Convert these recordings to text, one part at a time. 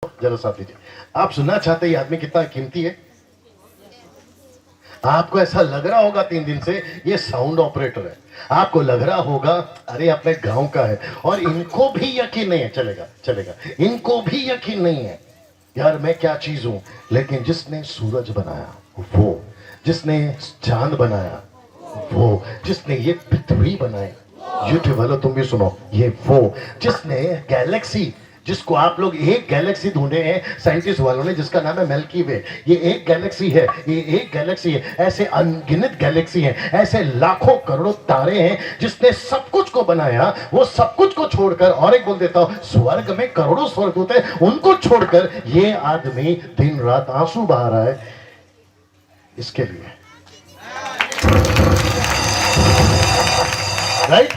जरा साथ दीजिए। आप सुनना चाहते हैं ये आदमी कितना कीमती है? आपको ऐसा लग रहा होगा 3 दिन से ये साउंड ऑपरेटर है, आपको लग रहा होगा अरे अपने गांव का है, और इनको भी यकीन नहीं है। चलेगा चलेगा, इनको भी यकीन नहीं है यार मैं क्या चीज हूं। लेकिन जिसने सूरज बनाया वो, जिसने चांद बनाया वो, जिसने ये पृथ्वी बनाई, यूट्यूब वालों तुम भी सुनो, ये वो जिसने गैलेक्सी, जिसको आप लोग एक गैलेक्सी ढूंढे हैं साइंटिस्ट वालों ने, जिसका नाम है मिल्की वे, ये एक गैलेक्सी है, ये एक गैलेक्सी है। ऐसे अनगिनत गैलेक्सी हैं, ऐसे लाखों करोड़ों तारे हैं। जिसने सब कुछ को बनाया वो सब कुछ को छोड़कर, और एक बोल देता हूं, स्वर्ग में करोड़ों स्वर्गदूत हैं, उनको छोड़कर ये आदमी दिन रात आंसू बहा रहा है इसके लिए। राइट?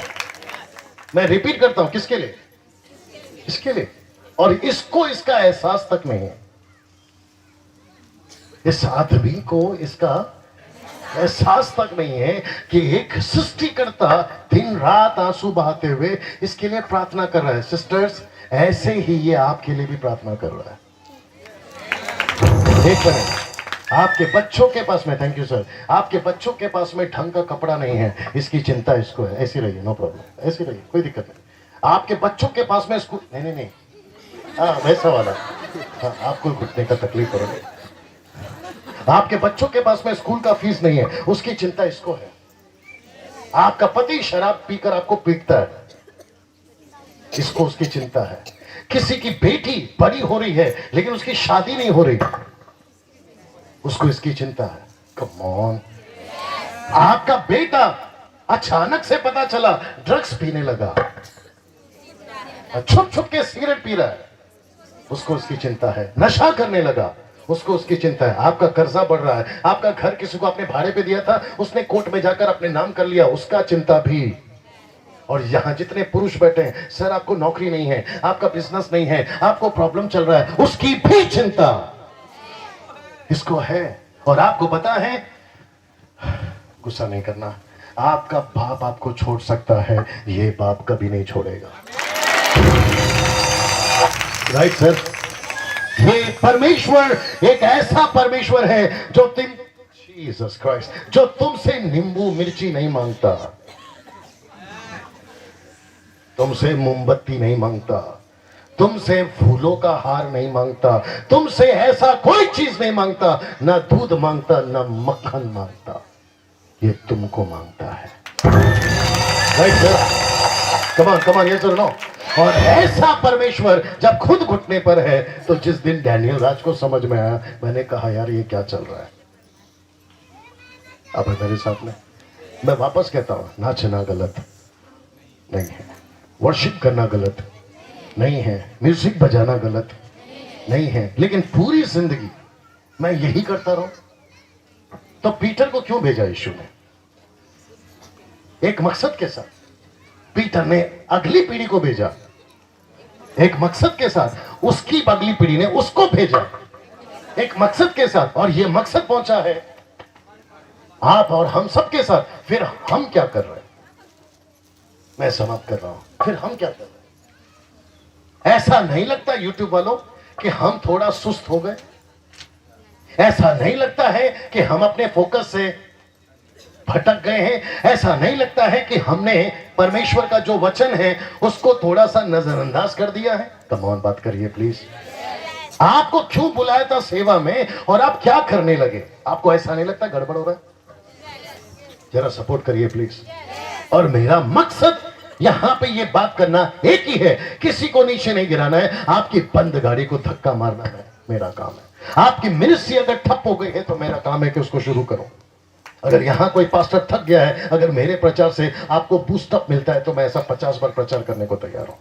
मैं रिपीट करता हूं, किसके लिए? इसके लिए। और इसको इसका एहसास तक नहीं है, इस आदमी को इसका एहसास तक नहीं है कि एक सृष्टिकर्ता दिन रात आंसू बहाते हुए इसके लिए प्रार्थना कर रहा है। सिस्टर्स, ऐसे ही ये आपके लिए भी प्रार्थना कर रहा है। एक मिनट, आपके बच्चों के पास में, थैंक यू सर, आपके बच्चों के पास में ढंग का कपड़ा नहीं है, इसकी चिंता इसको है। ऐसी रहिए, नो प्रॉब्लम, ऐसी रहिए, कोई दिक्कत नहीं। आपके बच्चों के पास में स्कूल नहीं, हाँ वैसा वाला, हाँ आपको घुटने का तकलीफ हो रहा है। आपके बच्चों के पास में स्कूल का फीस नहीं है, उसकी चिंता इसको है। आपका पति शराब पीकर आपको पीटता है, इसको उसकी चिंता है। किसी की बेटी बड़ी हो रही है लेकिन उसकी शादी नहीं हो रही, उसको इसकी चिंता है। Come on. आपका बेटा अचानक से पता चला ड्रग्स पीने लगा, छुप छुप के सिगरेट पी रहा है, उसको उसकी चिंता है। नशा करने लगा, उसको उसकी चिंता है। आपका कर्जा बढ़ रहा है, आपका घर किसी को आपने भाड़े पे दिया था, उसने कोर्ट में जाकर अपने नाम कर लिया, उसका चिंता भी। और यहां जितने पुरुष बैठे हैं, सर आपको नौकरी नहीं है, आपका बिजनेस नहीं है, आपको प्रॉब्लम चल रहा है, उसकी भी चिंता इसको है। और आपको पता है, गुस्सा नहीं करना, आपका बाप आपको छोड़ सकता है, ये बाप कभी नहीं छोड़ेगा। Right sir? ये परमेश्वर एक ऐसा परमेश्वर है जो जीसस क्राइस्ट, जो तुमसे नींबू मिर्ची नहीं मांगता, तुमसे मोमबत्ती नहीं मांगता, तुमसे फूलों का हार नहीं मांगता, तुमसे ऐसा कोई चीज नहीं मांगता, ना दूध मांगता, ना मक्खन मांगता, ये तुमको मांगता है। Right sir? कमान कमान, ये सर नो। और ऐसा परमेश्वर जब खुद घुटने पर है, तो जिस दिन डैनियल राज को समझ में आया, मैंने कहा यार ये क्या चल रहा है। अब मेरे साथ में, मैं वापस कहता हूं, नाचना गलत नहीं है, वर्शिप करना गलत नहीं है, म्यूजिक बजाना गलत नहीं है, लेकिन पूरी जिंदगी मैं यही करता रहूं। तो पीटर को क्यों भेजा यीशु ने? एक मकसद के साथ पीटर ने अगली पीढ़ी को भेजा, एक मकसद के साथ उसकी अगली पीढ़ी ने उसको भेजा, एक मकसद के साथ। और यह मकसद पहुंचा है आप और हम सब के साथ। फिर हम क्या कर रहे हैं? मैं समाप्त कर रहा हूं। फिर हम क्या कर रहे हैं? ऐसा नहीं लगता यूट्यूब वालों कि हम थोड़ा सुस्त हो गए? ऐसा नहीं लगता है कि हम अपने फोकस से भटक गए हैं? ऐसा नहीं लगता है कि हमने परमेश्वर का जो वचन है उसको थोड़ा सा नजरअंदाज कर दिया है? कम ऑन, बात करिए प्लीज। आपको क्यों बुलाया था सेवा में और आप क्या करने लगे? आपको ऐसा नहीं लगता गड़बड़ हो रहा है? जरा सपोर्ट करिए प्लीज। और मेरा मकसद यहां पे ये बात करना एक ही है, किसी को नीचे नहीं गिराना है। आपकी बंद गाड़ी को धक्का मारना है मेरा काम है। आपकी मिनिस्ट्री अगर ठप हो गई है तो मेरा काम है कि उसको शुरू करो। अगर यहां कोई पास्टर थक गया है, अगर मेरे प्रचार से आपको बूस्टअप मिलता है, तो मैं ऐसा 50 बार प्रचार करने को तैयार हूं।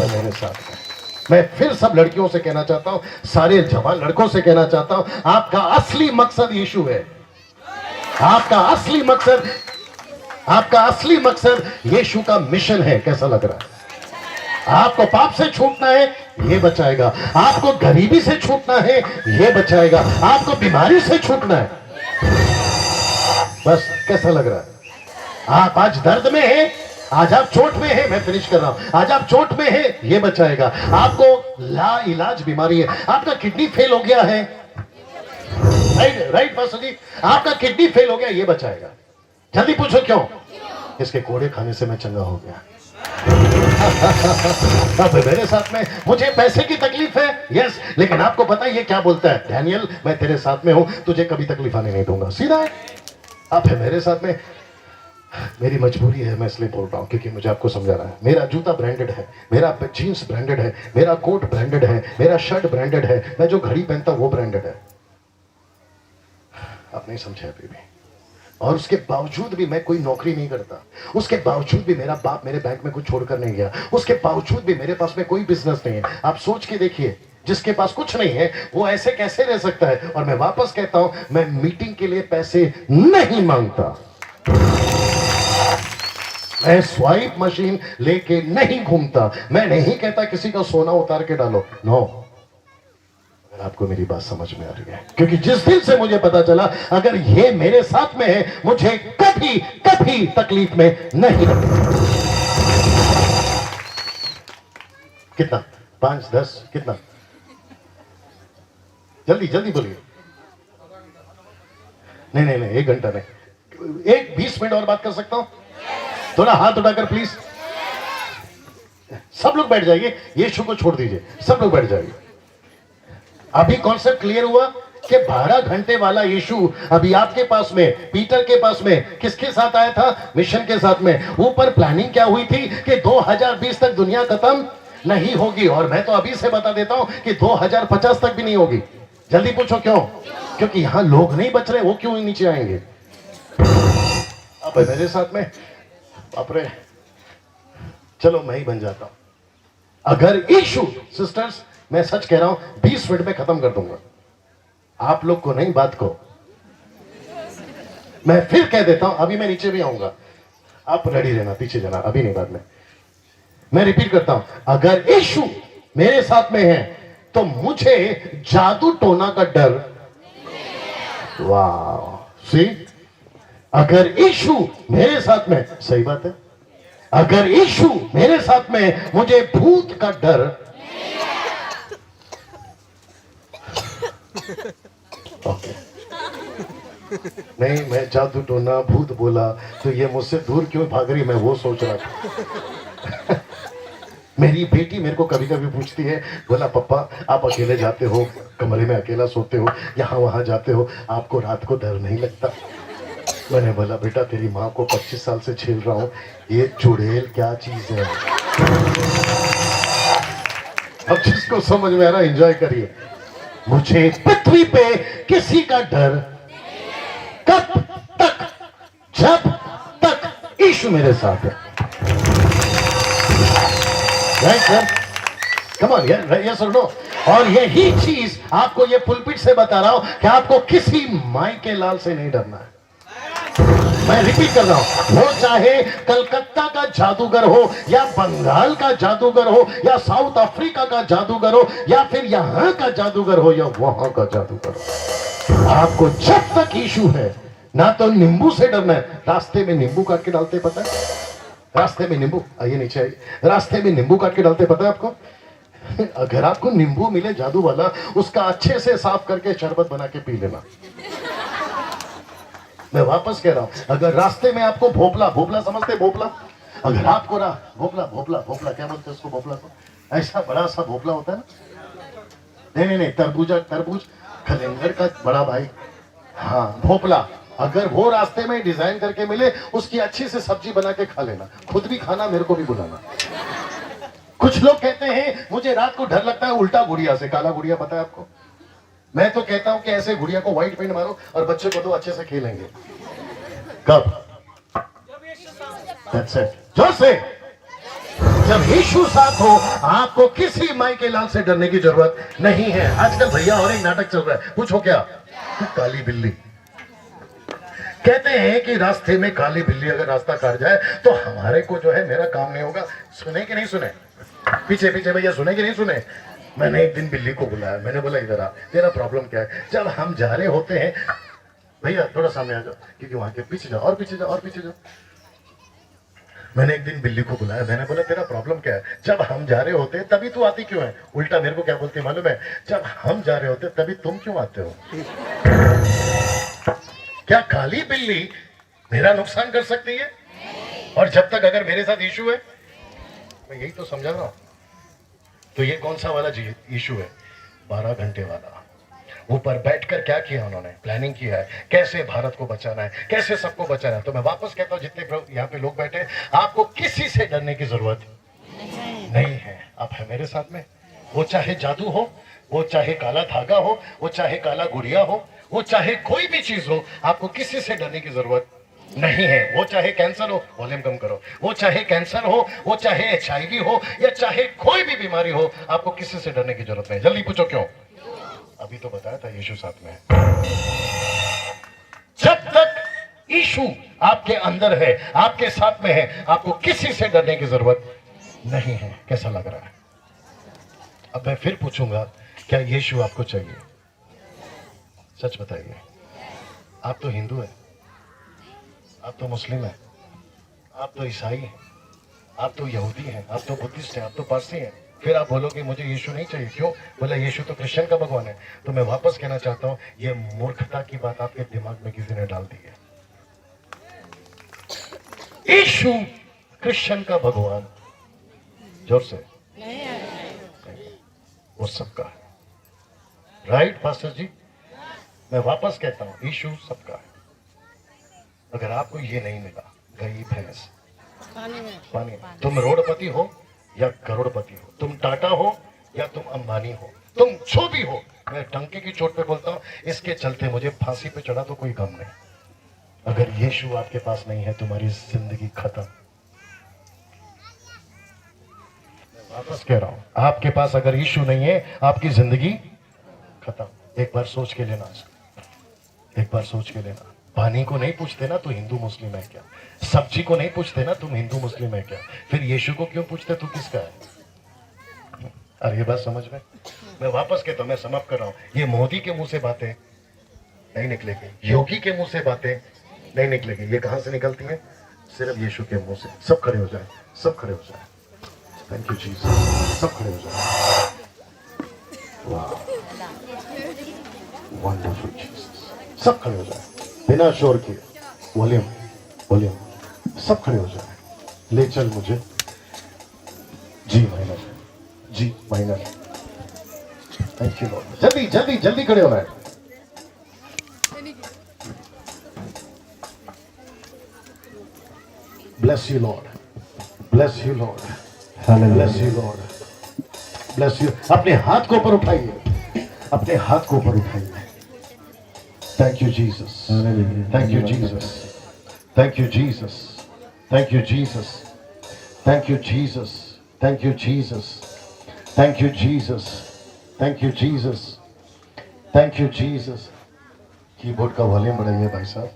मेरे साथ मैं फिर सब लड़कियों से कहना चाहता हूं, सारे जवान लड़कों से कहना चाहता हूं, आपका असली मकसद यीशु है। आपका असली मकसद, आपका असली मकसद यीशु का मिशन है। कैसा लग रहा है? आपको पाप से छूटना है, ये बचाएगा। आपको गरीबी से छूटना है, ये बचाएगा। आपको बीमारी से छूटना है, बस। कैसा लग रहा है? आप आज दर्द में हैं, आज आप चोट में हैं, मैं फिनिश कर रहा हूं, आज आप चोट में हैं, ये बचाएगा। आपको ला इलाज बीमारी है, आपका किडनी फेल हो गया है, राइट राइट मास्टर जी, आपका किडनी फेल हो गया, ये बचाएगा। जल्दी पूछो क्यों? इसके कोड़े खाने से मैं चंगा हो गया। अब मेरे साथ में, मुझे पैसे की तकलीफ है, यस, लेकिन आपको पता है ये क्या बोलता है? डैनियल, मैं तेरे साथ में हूं, तुझे कभी तकलीफ आने नहीं दूंगा। सीधा है। आप है मेरे साथ में, मेरी मजबूरी है, मैं इसलिए बोल रहा हूं क्योंकि मुझे आपको समझाना है। मेरा जूता ब्रांडेड है, मेरा जीन्स ब्रांडेड है, मेरा कोट ब्रांडेड है, मेरा शर्ट ब्रांडेड है, मैं जो घड़ी पहनता हूं वो ब्रांडेड है। आप नहीं समझे अभी भी। और उसके बावजूद भी मैं कोई नौकरी नहीं करता, उसके बावजूद भी मेरा बाप मेरे बैंक में कुछ छोड़कर नहीं गया, उसके बावजूद भी मेरे पास में कोई बिजनेस नहीं है। आप सोच के देखिए, जिसके पास कुछ नहीं है वो ऐसे कैसे रह सकता है? और मैं वापस कहता हूं, मैं मीटिंग के लिए पैसे नहीं मांगता, मैं स्वाइप मशीन लेके नहीं घूमता, मैं नहीं कहता किसी का सोना उतार के डालो, नो। आपको मेरी बात समझ में आ रही है? क्योंकि जिस दिन से मुझे पता चला अगर ये मेरे साथ में है, मुझे कभी कभी तकलीफ में नहीं रखना। कितना? 5 10 कितना? जल्दी जल्दी बोलिए। नहीं नहीं नहीं, 1 घंटा नहीं, 20 मिनट और बात कर सकता हूं? थोड़ा हाथ उठाकर प्लीज। सब लोग बैठ जाइए, यीशु को छोड़ दीजिए, सब लोग बैठ जाइए। अभी कॉन्सेप्ट क्लियर हुआ कि 12 घंटे वाला यीशु अभी आपके पास में, पीटर के पास में किसके साथ आया था? मिशन के साथ में। ऊपर प्लानिंग क्या हुई थी कि 2020 तक दुनिया खत्म नहीं होगी, और मैं तो अभी से बता देता हूं कि 2050 तक भी नहीं होगी। जल्दी पूछो क्यों? क्योंकि यहां लोग नहीं बच रहे, वो क्यों नीचे आएंगे? अब मेरे साथ में, अपने चलो मैं ही बन जाता हूं। अगर यीशु, सिस्टर्स मैं सच कह रहा हूं, 20 मिनट में खत्म कर दूंगा, आप लोग को नहीं, बात को। मैं फिर कह देता हूं, अभी मैं नीचे भी आऊंगा, आप रेडी रहना, पीछे जाना, अभी नहीं, बाद में। मैं रिपीट करता हूं, अगर यीशु मेरे साथ में है तो मुझे जादू टोना का डर, वाह, सी, अगर यीशु मेरे साथ में, सही बात है, अगर यीशु मेरे साथ में, मुझे भूत का डर, ओके, नहीं, मैं जादू टोना भूत बोला तो ये मुझसे दूर क्यों भाग रही, मैं वो सोच रहा था। मेरी बेटी मेरे को कभी कभी पूछती है, बोला पप्पा आप अकेले जाते हो, कमरे में अकेला सोते हो, यहाँ वहां जाते हो, आपको रात को डर नहीं लगता? मैंने बोला बेटा तेरी माँ को 25 साल से झेल रहा हूं, ये चुड़ैल क्या चीज है। अब जिसको समझ में आ रहा एंजॉय करिए। मुझे पृथ्वी पे किसी का डर, कब तक? जब तक यीशु मेरे साथ है। Right sir, come on, yes और नो। और यही चीज आपको ये पुलपिट से बता रहा हूं कि आपको किसी माई के लाल से नहीं डरना है। मैं रिपीट कर रहा हूं, वो चाहे कलकत्ता का जादूगर हो, या बंगाल का जादूगर हो, या साउथ अफ्रीका का जादूगर हो, या फिर यहां का जादूगर हो, या वहां का जादूगर हो, आपको जब तक यीशु है ना तो नींबू से डरना है। रास्ते में नींबू काट के डालते, पता है? रास्ते में नींबू, आइए नीचे आइए, रास्ते में नींबू काट के डालते, पता है आपको? अगर आपको नींबू मिले जादू वाला, उसका अच्छे से साफ करके शरबत बना के पी लेना। मैं वापस कह रहा हूं, अगर रास्ते में आपको भोपला, भोपला समझते भोपला? अगर आपको भोपला, भोपला, भोपला क्या बोलते हैं उसको, भोपला को ऐसा बड़ा सा भोपला होता है ना? नहीं नहीं नहीं, तरबूजा, तरबूज, खलेंगर का बड़ा भाई, हाँ भोपला। अगर वो रास्ते में डिजाइन करके मिले, उसकी अच्छी से सब्जी बना के खा लेना, खुद भी खाना, मेरे को भी बुलाना। कुछ लोग कहते हैं मुझे रात को डर लगता है उल्टा गुड़िया से, काला गुड़िया पता है आपको? मैं तो कहता हूं कि ऐसे गुड़िया को व्हाइट पेंट मारो और बच्चे को तो अच्छे से खेलेंगे। कब? That's it. जोर से, जब यीशु साथ हो, आपको किसी माई के लाल से डरने की जरूरत नहीं है। आजकल भैया और एक नाटक चल रहा है, पूछो क्या? काली बिल्ली। कहते हैं कि रास्ते में काली बिल्ली अगर रास्ता काट जाए तो हमारे को जो है मेरा काम नहीं होगा। सुने कि नहीं सुने? पीछे पीछे भैया, सुने कि नहीं सुने? मैंने एक दिन बिल्ली को बुलाया, मैंने बोला इधर आ, तेरा प्रॉब्लम क्या है? जब हम जा रहे होते हैं, भैया थोड़ा सामने आ जाओ, क्योंकि वहां के पीछे जाओ, और पीछे जाओ, और पीछे जाओ। मैंने एक दिन बिल्ली को बुलाया, मैंने बोला तेरा प्रॉब्लम क्या है? जब हम जा रहे होते तभी तू आती क्यों है? उल्टा मेरे को क्या बोलती है मालूम है? जब हम जा रहे होते तभी तुम क्यों आते हो? क्या काली बिल्ली मेरा नुकसान कर सकती है? और जब तक अगर मेरे साथ इशू है, मैं यही तो समझा रहा हूं। तो ये कौन सा वाला इशू है? 12 घंटे वाला। ऊपर बैठकर क्या किया उन्होंने? प्लानिंग किया है कैसे भारत को बचाना है, कैसे सबको बचाना है। तो मैं वापस कहता हूं, जितने यहाँ पे लोग बैठे, आपको किसी से डरने की जरूरत नहीं है। आप है मेरे साथ में। वो चाहे जादू हो, वो चाहे काला धागा हो, वो चाहे काला गुड़िया हो, वो चाहे कोई भी चीज हो, आपको किसी से डरने की जरूरत नहीं है। वो चाहे कैंसर हो, वॉल्यूम कम करो, वो चाहे कैंसर हो, वो चाहे HIV हो, या चाहे कोई भी बीमारी हो, आपको किसी से डरने की जरूरत नहीं। जल्दी पूछो क्यों? अभी तो बताया था यीशु साथ में है। जब तक यीशु आपके अंदर है, आपके साथ में है, आपको किसी से डरने की जरूरत नहीं है। कैसा लग रहा है? अब मैं फिर पूछूंगा, क्या यीशु आपको चाहिए? सच बताइए। आप तो हिंदू है, आप तो मुस्लिम है, आप तो ईसाई हैं, आप तो यहूदी हैं, आप तो बुद्धिस्ट हैं, आप तो पारसी हैं, फिर आप बोलोगे मुझे यीशु नहीं चाहिए। क्यों? बोला यीशु तो क्रिश्चियन का भगवान है। तो मैं वापस कहना चाहता हूं, ये मूर्खता की बात आपके दिमाग में किसी ने डाल दी है। यीशु क्रिश्चियन का भगवान, जोर से, वो सबका है। राइट पास्टर जी? मैं वापस कहता हूं, यीशु सबका है। अगर आपको ये नहीं मिला, गई भैंस पानी में। तुम रोडपति हो या करोड़पति हो, तुम टाटा हो या तुम अंबानी हो, तुम जो भी हो, मैं टंके की चोट पे बोलता हूं, इसके चलते मुझे फांसी पे चढ़ा तो कोई गम नहीं। अगर यीशु आपके पास नहीं है, तुम्हारी जिंदगी खत्म। मैं वापस कह रहा हूं, आपके पास अगर यीशु नहीं है, आपकी जिंदगी खत्म। एक बार सोच के लेना, एक बार सोच के लेना। पानी को नहीं पूछते ना, तो हिंदू मुस्लिम है क्या? सब्जी को नहीं पूछते ना, तुम हिंदू मुस्लिम है क्या? फिर यीशु को क्यों पूछते, तू किसका है? अरे ये बात समझ में? मैं वापस कहता हूं, मैं समाप्त कर रहा हूं। ये मोदी के मुंह से बातें नहीं निकलेगी, योगी के मुंह से बातें नहीं निकलेगी। ये कहां से निकलती है? सिर्फ यीशु के मुंह से। सब खड़े हो जाए, सब खड़े हो जाए। Thank you Jesus. सब खड़े हो जाए। Wonderful Jesus. सब खड़े हो जाए बिना शोर के। Volume volume. सब खड़े हो जाए। ले चल मुझे जी minor, ji minor. Thank you Lord. जल्दी जल्दी जल्दी खड़े होना है। Bless you Lord, bless you Lord, bless you Lord, bless you. अपने हाथ को ऊपर उठाइए, अपने हाथ को ऊपर उठाइए। Thank you, Jesus. Thank you, Jesus. Thank you, Jesus. Thank you, Jesus. Thank you, Jesus. Thank you, Jesus. Thank you, Jesus. Thank you, Jesus. Thank you, Jesus. Keyboard का वॉल्यूम बढ़ाइए भाई साहब।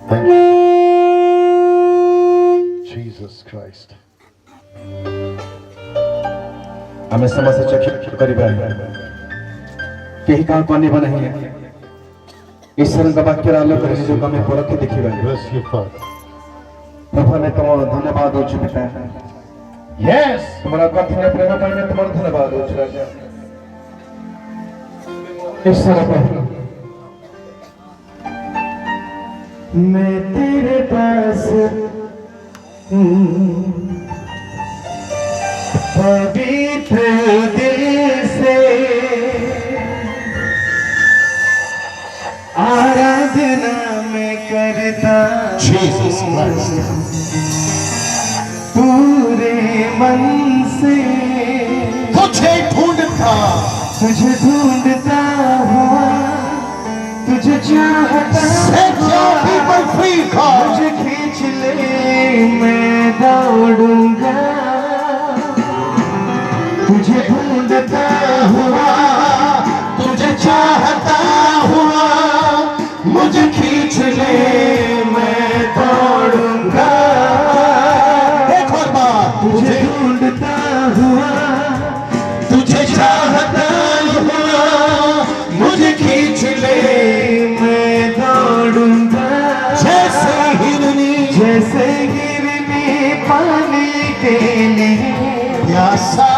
Thank you, Jesus Christ. हमें समझ से करीब केही काम करने बना है ईश्वर का वाक्य आलोक रे जो हमें परखे देखिबा। Bless you, Father. प्रभु ने तुम धन्यवाद हो पिता। Yes. तुम्हारा कठिन प्रेम ପାଇଁ मैं तुम्हारा धन्यवाद हो राजा ईश्वर प्रभु। मैं तेरे पास पवित्र दिल से आराधना में करता Jesus Christ. पूरे मन से तुझे ढूंढता, तुझे ढूंढता हुआ, तुझे चाहता हुआ, मुझे खींच ले मैं दौड़ूंगा। तुझे ढूंढता हुआ, तुझे चाहता हुआ, मुझे खींच ले मैं दौड़ूंगा। एक और बार, तुझे ढूंढता हुआ, तुझे चाहता हुआ, मुझे खींच ले मैं दौड़ूंगा। जैसे ही के लिए प्यासा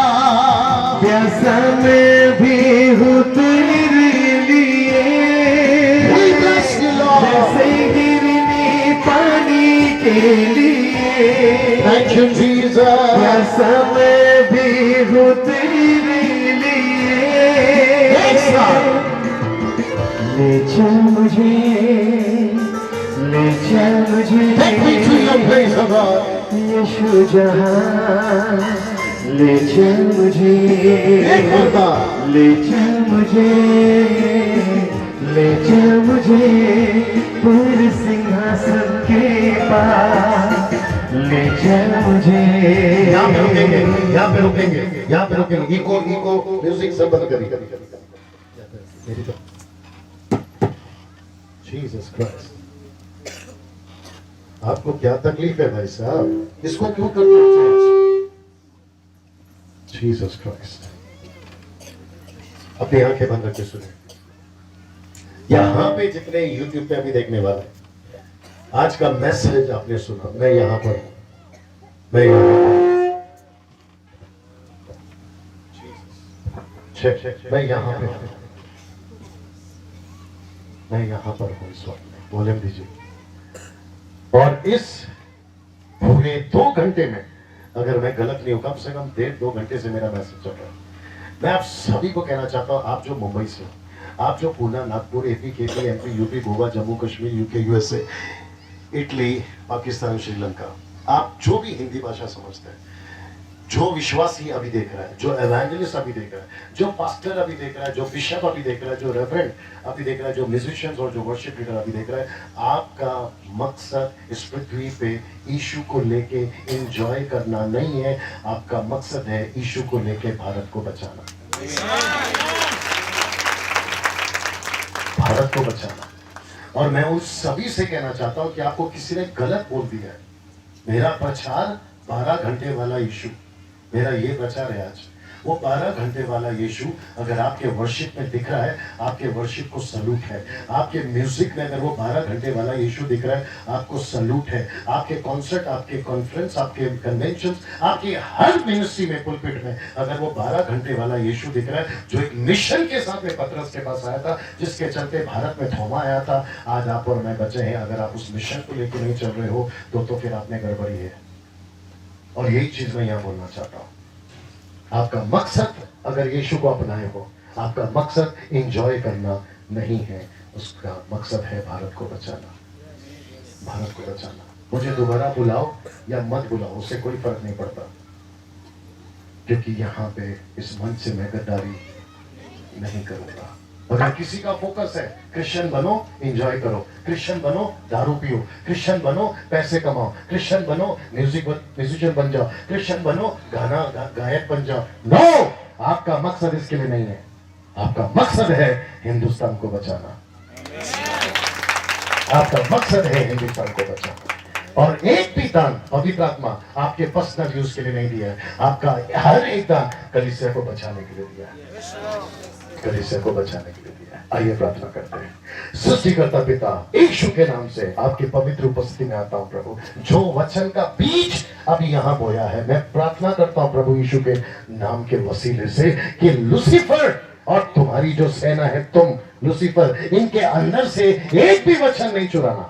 प्यासा मैं भी हूँ तेरे लिए We bless you, Lord. जैसे गिरनी पानी के लिए Thank you, Jesus. प्यासा मैं भी हूँ तेरे लिए एक साथ। ले चल मुझे ले चल मुझे Take me to your place, O God. यीशु जहाँ ले चल मुझे एक और बार। ले चल मुझे ले चल मुझे पूरे सिंहासन के पास ले चल मुझे यहाँ पे रुकेंगे, यहाँ पे रुकेंगे, यहाँ पे रुकेंगे। इको म्यूजिक सब बंद करिए। जीसस क्राइस्ट, आपको क्या तकलीफ है भाई साहब? इसको क्यों करते हैं? जीसस क्राइस्ट, अपनी आंखें बंद करके सुने। यहाँ पे जितने यूट्यूब पे अभी देखने वाले, आज का मैसेज आपने सुना। मैं यहाँ पर हूं, मैं यहाँ पर मैं यहाँ पे हूं, मैं यहाँ पर हूँ इस वक्त। वॉल्यूम दीजिए। और इस पूरे 2 घंटे में, अगर मैं गलत नहीं हूं, कम से कम 1.5-2 घंटे से मेरा मैसेज चल रहा है। मैं आप सभी को कहना चाहता हूं, आप जो मुंबई से, आप जो Poona, Nagpur, AP, KP, MP, UP, Goa, Jammu Kashmir, UK, USA, Italy, Pakistan, Sri Lanka, आप जो भी हिंदी भाषा समझते हैं, जो विश्वासी अभी देख रहा है, जो एवेंजलिस्ट अभी देख रहा है, जो पास्टर अभी देख रहा है, जो बिशप अभी देख रहा है, जो रेवरेंड अभी देख रहा है, जो म्यूजिशियंस और जो वर्शिप लीडर अभी देख रहा है, आपका मकसद इस पृथ्वी पे यीशु को लेके एंजॉय करना नहीं है। आपका मकसद है यीशु को लेके भारत को बचाना, भारत को बचाना। और मैं उन सभी से कहना चाहता हूं कि आपको किसी ने गलत बोल दिया है। मेरा प्रचार 12 घंटे वाला यीशु, मेरा ये प्रचार है आज, वो 12 घंटे वाला यीशु अगर आपके वर्शिप में दिख रहा है, आपके वर्शिप को सलूट है। आपके म्यूजिक में अगर वो 12 घंटे वाला यीशु दिख रहा है, आपको सलूट है। आपके कॉन्सर्ट, आपके कॉन्फ्रेंस, आपके कन्वेंशन, आपके हर मिनिस्ट्री में, पुलपिट में अगर वो 12 घंटे वाला यीशु दिख रहा है, जो एक मिशन के साथ में पतरस के पास आया था, जिसके चलते भारत में थोमा आया था, आज आप और मैं बचे हैं। अगर आप उस मिशन को लेकर नहीं चल रहे हो तो फिर आपने गड़बड़ी है। और यही चीज मैं यहाँ बोलना चाहता हूँ। आपका मकसद अगर यीशु को अपनाए हो, आपका मकसद एंजॉय करना नहीं है, उसका मकसद है भारत को बचाना, भारत को बचाना। मुझे दोबारा बुलाओ या मत बुलाओ, उससे कोई फर्क नहीं पड़ता, क्योंकि यहाँ पे इस मंच से मैं गद्दारी नहीं करूंगा। अगर किसी का फोकस है क्रिश्चियन बनो, एंजॉय करो, क्रिश्चियन बनो, दारू पियो, क्रिश्चियन बनो, पैसे कमाओ, क्रिश्चियन बनो, म्यूजिशियन बन जाओ, क्रिश्चियन बनो, गाना गायक बन जाओ, नो, आपका मकसद इसके लिए नहीं है। आपका मकसद है हिंदुस्तान को बचाना, आपका मकसद है हिंदुस्तान को बचाना। और एक भी दान पवित्र आत्मा आपके पर्सनल यूज के लिए नहीं दिया है, आपका हर एक दान कलीसिया को बचाने के लिए दिया है, कलीसिया को बचाने के लिए दिया है। आइए प्रार्थना करते हैं। सृष्टिकर्ता पिता, यीशु के नाम से आपकी पवित्र उपस्थिति में आता हूं प्रभु। जो वचन का बीज अभी यहाँ बोया है, मैं प्रार्थना करता हूं प्रभु यीशु के नाम के वसीले से कि लूसीफर और तुम्हारी जो सेना है, तुम लूसीफर, इनके अंदर से एक भी वचन नहीं चुराना।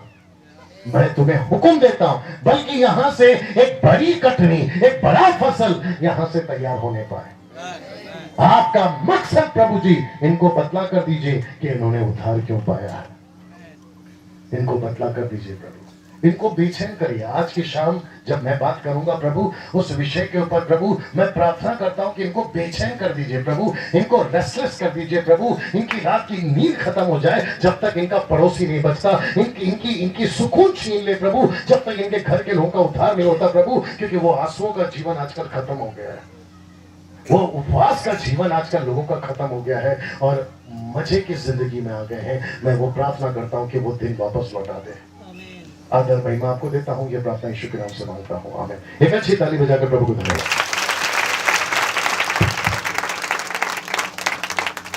मैं तुम्हें हुक्म देता हूं, बल्कि यहां से एक बड़ी कटनी, एक बड़ा फसल यहां से तैयार होने पाए। आपका मकसद प्रभु जी, इनको बतला कर दीजिए कि इन्होंने उद्धार क्यों पाया है। इनको बतला कर दीजिए प्रभु, इनको बेचैन करिए। आज की शाम जब मैं बात करूंगा प्रभु उस विषय के ऊपर, प्रभु मैं प्रार्थना करता हूं कि इनको बेचैन कर दीजिए प्रभु, इनको रेस्टलेस कर दीजिए प्रभु। इनकी रात की नींद खत्म हो जाए जब तक इनका पड़ोसी नहीं बचता। इनकी सुकून छीन ले प्रभु जब तक इनके घर के लोगों का उद्धार नहीं होता प्रभु, क्योंकि वो आंसुओं का जीवन आजकल खत्म हो गया है, वो उपवास का जीवन आजकल लोगों का खत्म हो गया है और मजे की जिंदगी में आ गए हैं। मैं वो प्रार्थना करता हूं कि वो दिन वापस लौटा दे। आदर महिमा आपको देता हूं, ये प्रार्थना यीशु के नाम से मांगता हूं, आमीन। एक अच्छी ताली बजाकर प्रभु को धन्यवाद।